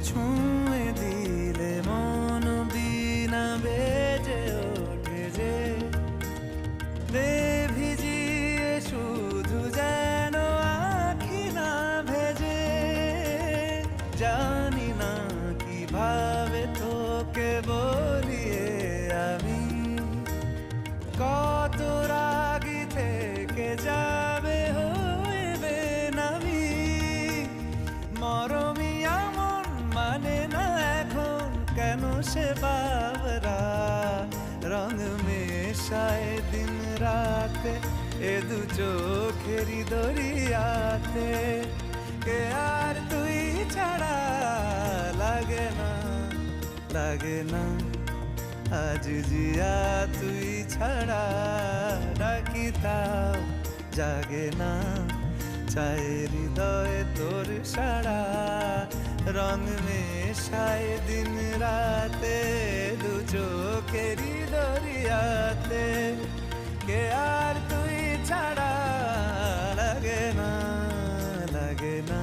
ছুঁয়ে দিলে মন বিনা বেজে ওঠে যে দে ভিজিয়ে শুধু যেন আখি না ভেজে। জানি না কিভাবে তোকে বলিয়ে আমি কত রাগি থেকে যাবে হইবে নামি। মরমি এমন মানে না এখন কেন সে বাবরা রং মেশায় দিন রাতে এ দু চোখেরি দরিয়াতে। কে আর তুই ছাড়া লাগে না লাগে না আজ জিয়া তুই ছাড়া ডাকি তাও জাগে না। চায় হৃদয় তোর সারা রং মেশায় দিন রাতে দু চোখেরি দরিয়াতে। কে আর তুই ছাড়া লাগে না লাগে না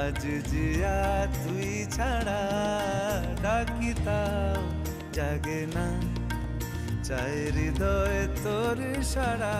আজ জিয়া তুই ছাড়া ডাকি তাও জাগে না। চায় হৃদয় তোর সারা